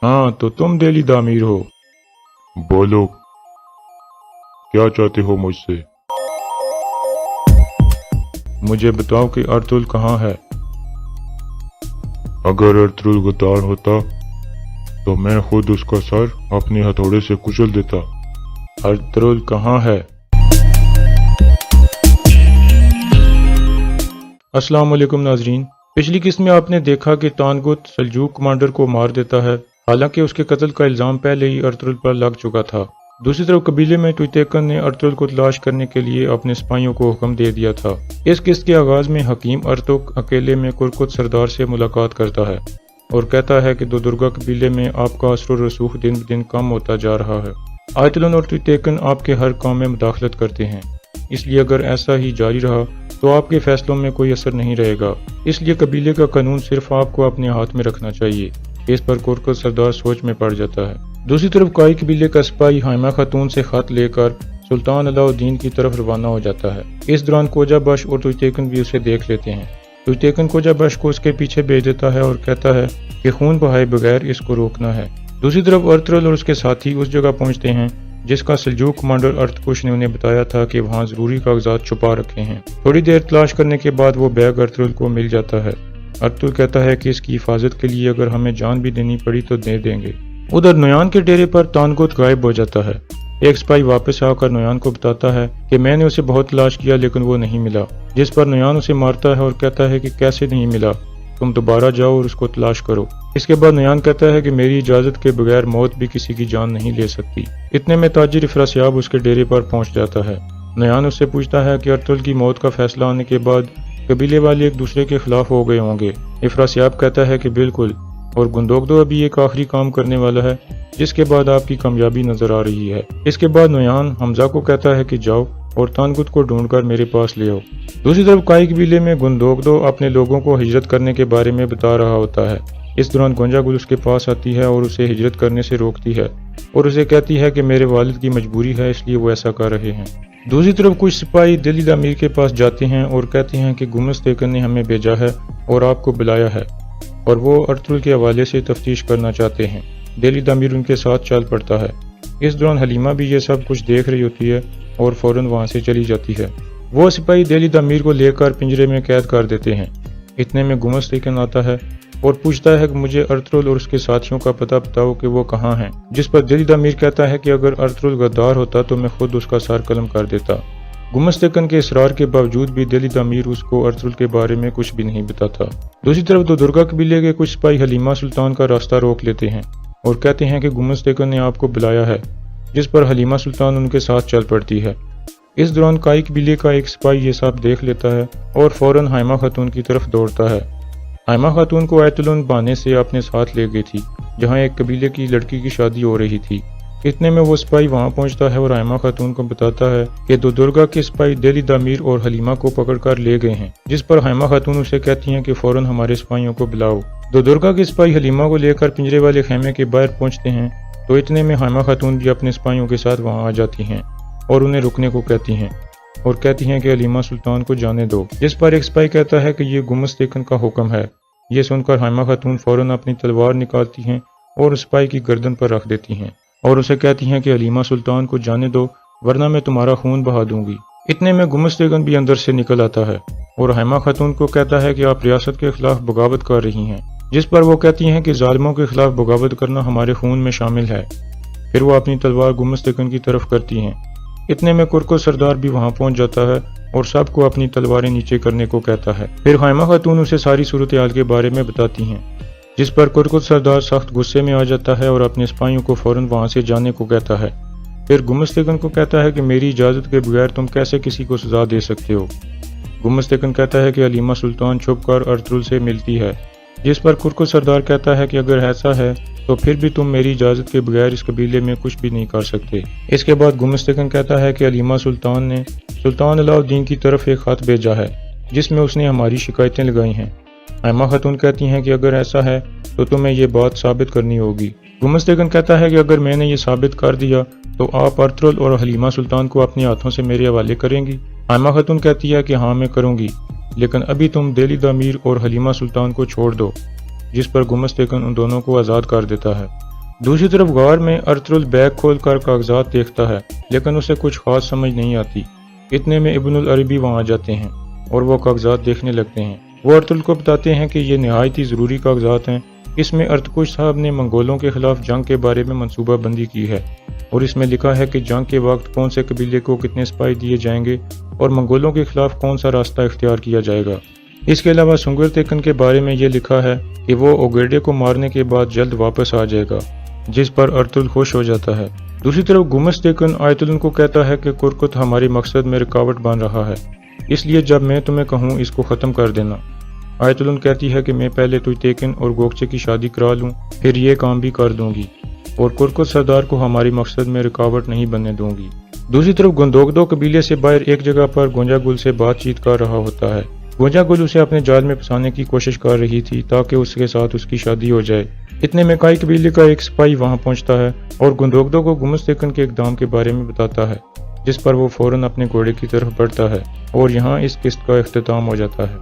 हाँ, तो तुम दिल्ली दामीर हो। बोलो, क्या चाहते हो मुझसे? मुझे बताओ कि अर्तुल कहाँ है। अगर अर्तुल गद्दार होता तो मैं खुद उसका सर अपने हथौड़े से कुचल देता। अर्तुल कहाँ है? अस्सलाम वालेकुम नाजरीन। पिछली किस्त में आपने देखा कि तानगुत सल्जूक कमांडर को मार देता है, हालांकि उसके कत्ल का इल्जाम पहले ही अर्तुल पर लग चुका था। दूसरी तरफ कबीले में ट्वितेकन ने अर्तुल को तलाश करने के लिए अपने सिपाहियों को हुक्म दे दिया था। इस किस्त के आगाज में हकीम अर्तुक अकेले में कुरकुत सरदार से मुलाकात करता है और कहता है कि दुर्गा कबीले में आपका असर और रसूख दिन ब दिन कम होता जा रहा है। आयतुलन और ट्वितेकन आपके हर काम में मुदाखलत करते हैं, इसलिए अगर ऐसा ही जारी रहा तो आपके फैसलों में कोई असर नहीं रहेगा। इसलिए कबीले का कानून सिर्फ आपको अपने हाथ में रखना चाहिए। इस पर कुरकुत सरदार सोच में पड़ जाता है। दूसरी तरफ काई कबीले का सिपाही हाइमा खातून से खत लेकर सुल्तान अलाउद्दीन की तरफ रवाना हो जाता है। इस दौरान कोजा बश और ट्वितेकन भी उसे देख लेते हैं। ट्वितेकन कोजा बश को उसके पीछे भेज देता है और कहता है कि खून बहाए बगैर इसको रोकना है। दूसरी तरफ अर्तुल और उसके साथी उस जगह पहुंचते हैं जिसका सल्जूक कमांडर अर्तकुश ने उन्हें बताया था कि वहां जरूरी कागजात छुपा रखे हैं। थोड़ी देर तलाश करने के बाद वो बैग अर्तुल को मिल जाता है। अर्तुल कहता है कि इसकी हिफाजत के लिए अगर हमें जान भी देनी पड़ी तो दे देंगे। उधर नोयान के डेरे पर तानगुत गायब हो जाता है। एक सिपाही वापस आकर नोयान को बताता है कि मैंने उसे बहुत तलाश किया लेकिन वो नहीं मिला, जिस पर नोयान उसे मारता है और कहता है कि कैसे नहीं मिला, तुम दोबारा जाओ और उसको तलाश करो। इसके बाद नोयान कहता है कि मेरी इजाजत के बगैर मौत भी किसी की जान नहीं ले सकती। इतने में ताजिर इफरासियाब उसके डेरे पर पहुंच जाता है। नोयान उससे पूछता है कि अर्तुल की मौत का फैसला आने के बाद कबीले वाले एक दूसरे के खिलाफ हो गए होंगे। इफरासियाब कहता है कि बिल्कुल, और गुंदोगदो अभी एक आखिरी काम करने वाला है जिसके बाद आपकी कामयाबी नजर आ रही है। इसके बाद नोयान हमजा को कहता है कि जाओ और तानगुत को ढूंढकर मेरे पास ले आओ। दूसरी तरफ काई कबीले में गुंदोगदो अपने लोगों को हिजरत करने के बारे में बता रहा होता है। इस दौरान गोंजागुल उसके पास आती है और उसे हिजरत करने से रोकती है और उसे कहती है कि मेरे वालिद की मजबूरी है इसलिए वो ऐसा कर रहे हैं। दूसरी तरफ कुछ सिपाही दिल्ली दामीर के पास जाते हैं और कहते हैं कि गुमस्तेकन ने हमें भेजा है और आपको बुलाया है और वो अर्तुल के हवाले से तफ्तीश करना चाहते हैं। दिल्ली दामीर उनके साथ चल पड़ता है। इस दौरान हलीमा भी ये सब कुछ देख रही होती है और फौरन वहां से चली जाती है। वो सिपाही दिल्ली दामीर को लेकर पिंजरे में कैद कर देते हैं। इतने में गुमस्तेकन आता है और पूछता है कि मुझे अर्तुल और उसके साथियों का पता बताओ कि वो कहाँ हैं, जिस पर दिल्ली दामीर कहता है कि अगर अर्तुल गद्दार होता तो मैं खुद उसका सर कलम कर देता। गुमस्तेकन के इसरार के बावजूद भी दिल्ली दामीर उसको अर्तुल के बारे में कुछ भी नहीं बताता। दूसरी तरफ दुर्गा कबीले के कुछ सिपाही हलीमा सुल्तान का रास्ता रोक लेते हैं और कहते हैं कि गुमस्तेकन ने आपको बुलाया है, जिस पर हलीमा सुल्तान उनके साथ चल पड़ती है। इस दौरान काई कबीले का एक सिपाही ये सब देख लेता है और फौरन हाइमा खातून की तरफ दौड़ता है। हाइमा खातून को आयतुलन बहाने से अपने साथ ले गई थी, जहां एक कबीले की लड़की की शादी हो रही थी। इतने में वो सिपाही वहां पहुंचता है और हाइमा खातून को बताता है कि दुर्गा के सिपाही दिल्ली दामीर और हलीमा को पकड़कर ले गए हैं, जिस पर हाइमा खातून उसे कहती हैं कि फौरन हमारे सिपाहियों को बुलाओ। दुर्गा के सिपाही हलीमा को लेकर पिंजरे वाले खेमे के बाहर पहुंचते हैं तो इतने में हाइमा खातून भी अपने सिपाहियों के साथ वहां आ जाती हैं और उन्हें रुकने को कहती हैं और कहती हैं कि हलीमा सुल्तान को जाने दो, जिस पर एक सिपाही कहता है कि ये गुमस्तेकन का हुक्म है। ये सुनकर हाइमा खातून फौरन अपनी तलवार निकालती हैं और सिपाही की गर्दन पर रख देती हैं और उसे कहती हैं कि हलीमा सुल्तान को जाने दो वरना मैं तुम्हारा खून बहा दूंगी। इतने में गुमस्तेकन भी अंदर से निकल आता है और हाइमा खातून को कहता है कि आप रियासत के खिलाफ बगावत कर रही हैं, जिस पर वो कहती हैं कि जालिमों के खिलाफ बगावत करना हमारे खून में शामिल है। फिर वो अपनी तलवार गुमस्तेकन की तरफ करती हैं। इतने में कुरकुत सरदार भी वहां पहुंच जाता है और सबको अपनी तलवारें नीचे करने को कहता है। फिर हाइमा खातून उसे सारी सूरत हाल के बारे में बताती हैं, जिस पर कुरकुत सरदार सख्त गुस्से में आ जाता है और अपने सिपाहियों को फौरन वहां से जाने को कहता है। फिर गुमस्तेकन को कहता है कि मेरी इजाजत के बगैर तुम कैसे किसी को सजा दे सकते हो। गुमस्तेकन कहता है कि हलीमा सुल्तान छुपकर अर्तुल से मिलती है, जिस पर कुरकुत सरदार कहता है कि अगर ऐसा है तो फिर भी तुम मेरी इजाजत के बगैर इस कबीले में कुछ भी नहीं कर सकते। इसके बाद गुमस्तेकन कहता है कि हलीमा सुल्तान ने सुल्तान अलाउद्दीन की तरफ एक खत भेजा है जिसमें उसने हमारी शिकायतें लगाई हैं। हाइमा खातून कहती हैं कि अगर ऐसा है तो तुम्हें ये बात साबित करनी होगी। गुमस्तेकन कहता है कि अगर मैंने ये साबित कर दिया तो आप अर्तुल और हलीमा सुल्तान को अपने हाथों से मेरे हवाले करेंगी। हाइमा खातून कहती है कि हाँ मैं करूंगी, लेकिन अभी तुम दिल्ली दामीर और हलीमा सुल्तान को छोड़ दो, जिस पर गुमस्तेकन उन दोनों को आज़ाद कर देता है। दूसरी तरफ गार में अर्तुगरुल बैग खोल कर कागजात देखता है, लेकिन उसे कुछ खास समझ नहीं आती। इतने में इब्नुल अरबी वहां आ जाते हैं और वो कागजात देखने लगते हैं। वो अर्तुगरुल को बताते हैं कि ये नहायत ही ज़रूरी कागजात हैं। इसमें अर्तुगरुल साहब ने मंगोलों के खिलाफ जंग के बारे में मनसूबा बंदी की है और इसमें लिखा है कि जंग के वक्त कौन से कबीले को कितने सिपाही दिए जाएंगे और मंगोलों के खिलाफ कौन सा रास्ता इख्तियार किया जाएगा। इसके अलावा सुंगर तेकन के बारे में ये लिखा है कि वो ओगेडे को मारने के बाद जल्द वापस आ जाएगा, जिस पर अर्तुगरुल खुश हो जाता है। दूसरी तरफ गुमस तेकन आयतुल्लाह को कहता है कि कुरकुत हमारे मकसद में रुकावट बन रहा है, इसलिए जब मैं तुम्हें कहूँ इसको ख़त्म कर देना। आयतुल्लाह कहती है कि मैं पहले तुयतेकन और गोकचे की शादी करा लूँ, फिर ये काम भी कर दूंगी और कुरकुत सरदार को हमारे मकसद में रुकावट नहीं बनने दूंगी। दूसरी तरफ गुंदोगदो कबीले से बाहर एक जगह पर गोंजागुल से बातचीत कर रहा होता है। गोंजागुल उसे अपने जाल में फंसाने की कोशिश कर रही थी ताकि उसके साथ उसकी शादी हो जाए। इतने में काई कबीले का एक सिपाही वहां पहुंचता है और गुंदोगदो को गुमस तेकन के इक़दाम के बारे में बताता है, जिस पर वो फौरन अपने घोड़े की तरफ बढ़ता है और यहाँ इस किस्त का इख्तिताम हो जाता है।